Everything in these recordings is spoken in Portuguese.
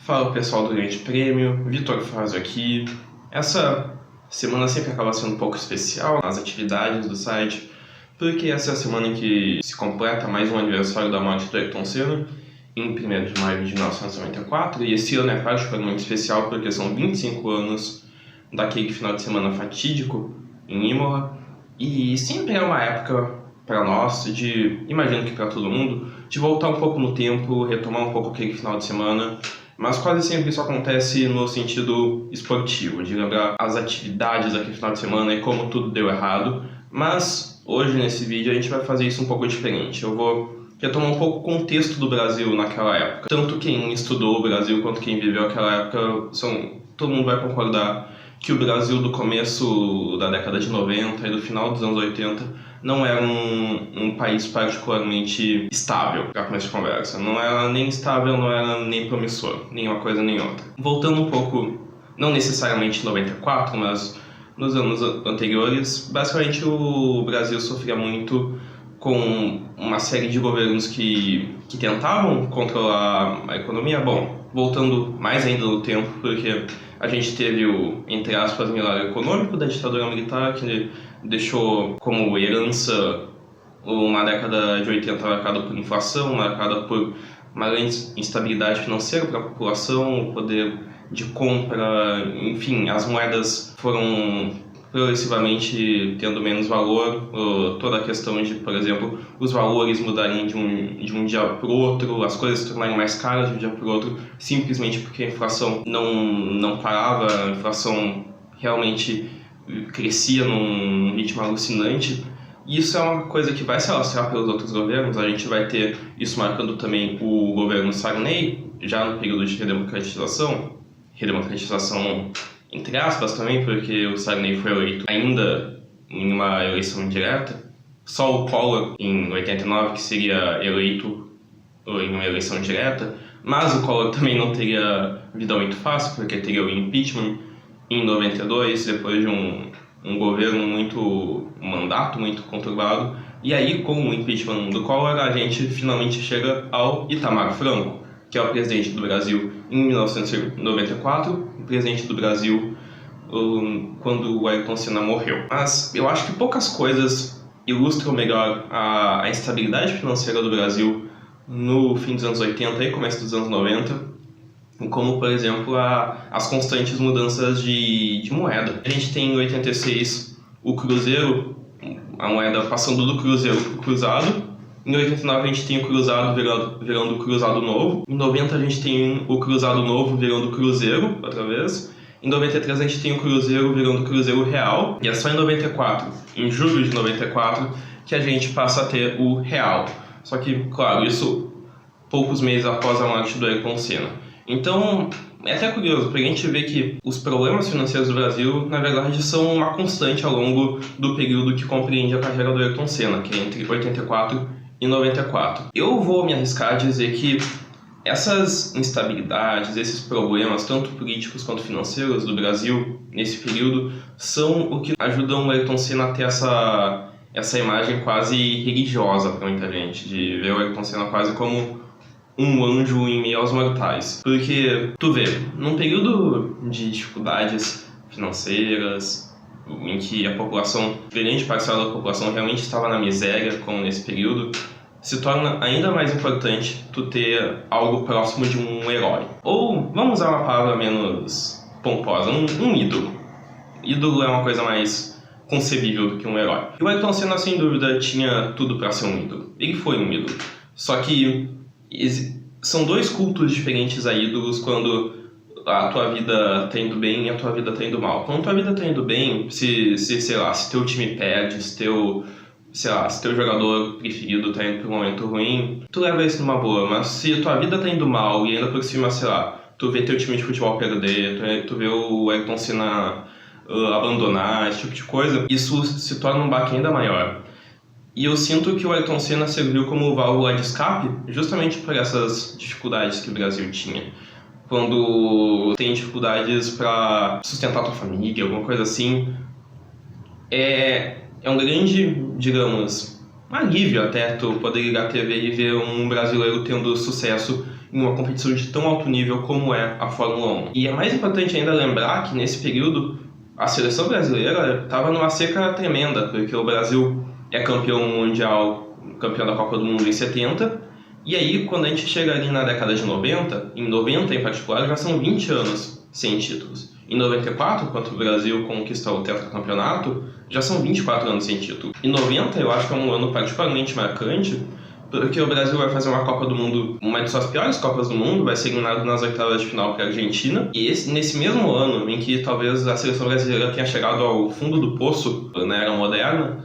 Fala pessoal do Grande Prêmio, Vitor Fazio aqui. Essa semana sempre acaba sendo um pouco especial nas atividades do site, porque essa é a semana em que se completa mais um aniversário da morte do Ayrton Senna, em 1º de maio de 1994, e esse ano é particularmente especial porque são 25 anos daquele final de semana fatídico em Imola, e sempre é uma época para nós, imagino que para todo mundo, de voltar um pouco no tempo, retomar um pouco aquele final de semana, mas quase sempre isso acontece no sentido esportivo, de lembrar as atividades daquele final de semana e como tudo deu errado. Mas hoje nesse vídeo a gente vai fazer isso um pouco diferente. Eu vou retomar um pouco o contexto do Brasil naquela época. Tanto quem estudou o Brasil quanto quem viveu aquela época, todo mundo vai concordar que o Brasil do começo da década de 90 e do final dos anos 80 não era um país particularmente estável para começo de conversa. Não era nem estável, não era nem promissor, nem uma coisa nem outra. Voltando um pouco, não necessariamente em 94, mas nos anos anteriores, basicamente o Brasil sofria muito com uma série de governos que tentavam controlar a economia. Bom, voltando mais ainda no tempo, porque a gente teve o, entre aspas, milagre econômico da ditadura militar, que deixou como herança uma década de 80 marcada por inflação, marcada por uma grande instabilidade financeira para a população, o poder de compra, enfim, as moedas foram progressivamente tendo menos valor, toda a questão de, por exemplo, os valores mudarem de um dia para o outro, as coisas se tornarem mais caras de um dia para o outro, simplesmente porque a inflação não parava, a inflação realmente crescia num ritmo alucinante. E isso é uma coisa que vai se alastrar pelos outros governos. A gente vai ter isso marcando também o governo Sarney, já no período de redemocratização entre aspas também, porque o Sarney foi eleito ainda em uma eleição indireta. Só o Collor, em 89, que seria eleito em uma eleição direta, mas o Collor também não teria vida muito fácil, porque teria o impeachment em 92, depois de um governo um mandato muito conturbado. E aí, com o impeachment do Collor, a gente finalmente chega ao Itamar Franco, que é o presidente do Brasil em 1994, o presidente do Brasil quando o Ayrton Senna morreu. Mas eu acho que poucas coisas ilustram melhor a instabilidade financeira do Brasil no fim dos anos 80 e começo dos anos 90, como, por exemplo, as constantes mudanças de moeda. A gente tem em 86 o Cruzeiro, a moeda passando do Cruzeiro para o Cruzado. Em 89 a gente tem o Cruzado virando o Cruzado Novo. Em 90 a gente tem o Cruzado Novo virando o Cruzeiro, outra vez. Em 93 a gente tem o Cruzeiro virando o Cruzeiro Real. E é só em 94, em julho de 94, que a gente passa a ter o Real. Só que, claro, isso poucos meses após a morte do Ayrton Senna. Então, é até curioso, porque a gente vê que os problemas financeiros do Brasil, na verdade, são uma constante ao longo do período que compreende a carreira do Ayrton Senna, que é entre 84 e 94. Eu vou me arriscar a dizer que essas instabilidades, esses problemas, tanto políticos quanto financeiros do Brasil, nesse período, são o que ajudam o Ayrton Senna a ter essa imagem quase religiosa para muita gente, de ver o Ayrton Senna quase como um anjo em meio aos mortais. Porque, tu vê, num período de dificuldades financeiras, em que a população, grande parcela da população realmente estava na miséria, como nesse período, se torna ainda mais importante tu ter algo próximo de um herói. Ou, vamos usar uma palavra menos pomposa, um ídolo. Ídolo é uma coisa mais concebível do que um herói. E o Ayrton Senna, sem dúvida, tinha tudo para ser um ídolo. Ele foi um ídolo. Só que são dois cultos diferentes a ídolos quando a tua vida tá indo bem e a tua vida tá indo mal. Quando a tua vida tá indo bem, se teu time perde, se teu jogador preferido tá indo por um momento ruim, tu leva isso numa boa. Mas se a tua vida tá indo mal e ainda por cima, tu vê teu time de futebol perder, tu vê o Ayrton Senna abandonar, esse tipo de coisa, isso se torna um baque ainda maior. E eu sinto que o Ayrton Senna serviu como válvula de escape justamente por essas dificuldades que o Brasil tinha. Quando tem dificuldades para sustentar tua família, alguma coisa assim, é um grande, digamos, um alívio até tu poder ligar a TV e ver um brasileiro tendo sucesso em uma competição de tão alto nível como é a Fórmula 1. E é mais importante ainda lembrar que nesse período a seleção brasileira estava numa seca tremenda, porque o Brasil é campeão mundial, campeão da Copa do Mundo em 70, e aí quando a gente chega ali na década de 90, em 90 em particular, já são 20 anos sem títulos. Em 94, quando o Brasil conquista o tetracampeonato, já são 24 anos sem título. Em 90 eu acho que é um ano particularmente marcante, porque o Brasil vai fazer uma Copa do Mundo, uma de suas piores Copas do Mundo, vai ser eliminado nas oitavas de final para a Argentina. E nesse mesmo ano, em que talvez a seleção brasileira tenha chegado ao fundo do poço na era moderna,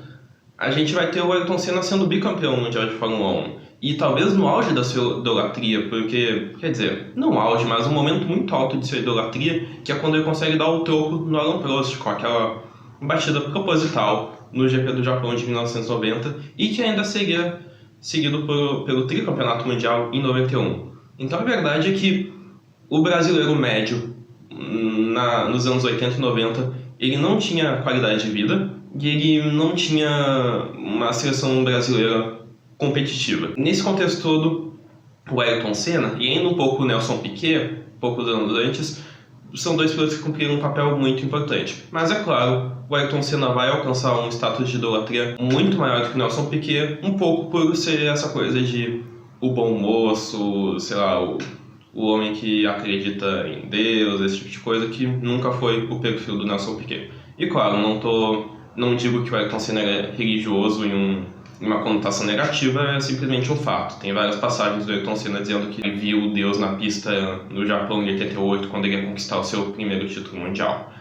a gente vai ter o Ayrton Senna sendo bicampeão mundial de Fórmula 1. E talvez no auge da sua idolatria, porque, quer dizer, não auge, mas um momento muito alto de sua idolatria, que é quando ele consegue dar o troco no Alain Prost, com aquela batida proposital no GP do Japão de 1990, e que ainda seria seguido pelo tricampeonato mundial em 91. Então a verdade é que o brasileiro médio, nos anos 80 e 90, ele não tinha qualidade de vida e ele não tinha uma seleção brasileira competitiva. Nesse contexto todo, o Ayrton Senna e ainda um pouco o Nelson Piquet, poucos anos antes, são dois pilotos que cumpriram um papel muito importante. Mas é claro, o Ayrton Senna vai alcançar um status de idolatria muito maior do que o Nelson Piquet, um pouco por ser essa coisa de o bom moço, sei lá, o homem que acredita em Deus, esse tipo de coisa, que nunca foi o perfil do Nelson Piquet. E claro, não digo que o Ayrton Senna é religioso em uma conotação negativa, é simplesmente um fato. Tem várias passagens do Ayrton Senna dizendo que ele viu Deus na pista no Japão em 88, quando ele ia conquistar o seu primeiro título mundial.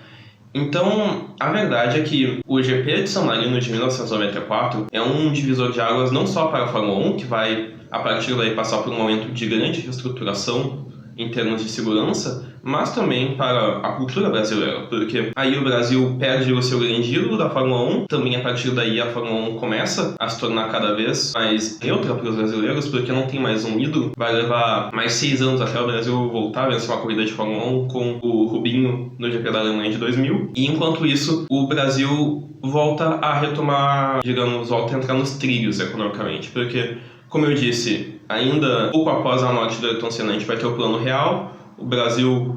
Então, a verdade é que o GP de San Marino de 1994 é um divisor de águas não só para a Fórmula 1, que vai, a partir daí, passar por um momento de grande reestruturação em termos de segurança, mas também para a cultura brasileira, porque aí o Brasil perde o seu grande ídolo da Fórmula 1, também a partir daí a Fórmula 1 começa a se tornar cada vez mais neutra para os brasileiros, porque não tem mais um ídolo, vai levar mais 6 anos até o Brasil voltar a vencer uma corrida de Fórmula 1 com o Rubinho no GP da Alemanha de 2000, e enquanto isso o Brasil volta a retomar, digamos, volta a entrar nos trilhos economicamente, porque, como eu disse, ainda pouco após a morte do Ayrton Senna a gente vai ter o Plano Real. O Brasil,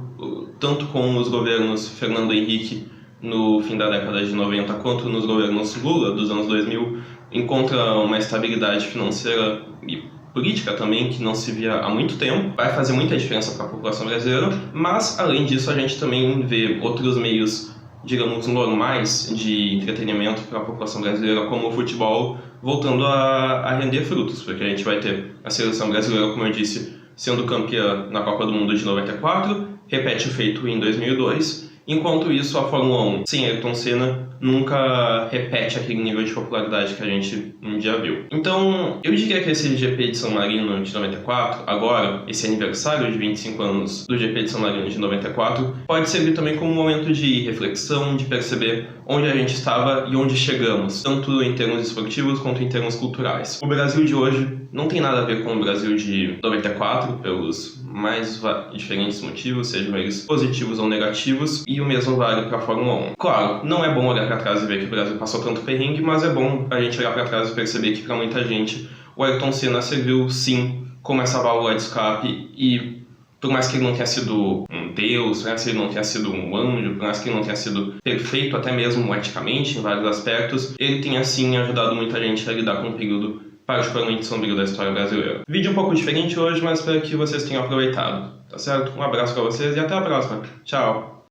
tanto com os governos Fernando Henrique no fim da década de 90, quanto nos governos Lula dos anos 2000, encontra uma estabilidade financeira e política também que não se via há muito tempo. Vai fazer muita diferença para a população brasileira, mas além disso a gente também vê outros meios, digamos, normais de entretenimento para a população brasileira, como o futebol, voltando a render frutos, porque a gente vai ter a seleção brasileira, como eu disse, sendo campeã na Copa do Mundo de 94, repete o feito em 2002, enquanto isso a Fórmula 1, sem Ayrton Senna, nunca repete aquele nível de popularidade que a gente um dia viu. Então, eu diria que esse GP de San Marino de 94, agora, esse aniversário de 25 anos do GP de San Marino de 94, pode servir também como um momento de reflexão, de perceber onde a gente estava e onde chegamos, tanto em termos esportivos quanto em termos culturais. O Brasil de hoje não tem nada a ver com o Brasil de 94, pelos mais diferentes motivos, sejam eles positivos ou negativos, e o mesmo vale para a Fórmula 1. Claro, não é bom olhar para trás e ver que o Brasil passou tanto perrengue, mas é bom a gente olhar para trás e perceber que para muita gente o Ayrton Senna serviu sim como essa válvula de escape, e por mais que ele não tenha sido um deus, por mais que ele não tenha sido um anjo, por mais que ele não tenha sido perfeito até mesmo eticamente em vários aspectos, ele tem assim ajudado muita gente a lidar com um período particularmente sombrio da história brasileira. Vídeo um pouco diferente hoje, mas espero que vocês tenham aproveitado, tá certo? Um abraço para vocês e até a próxima. Tchau!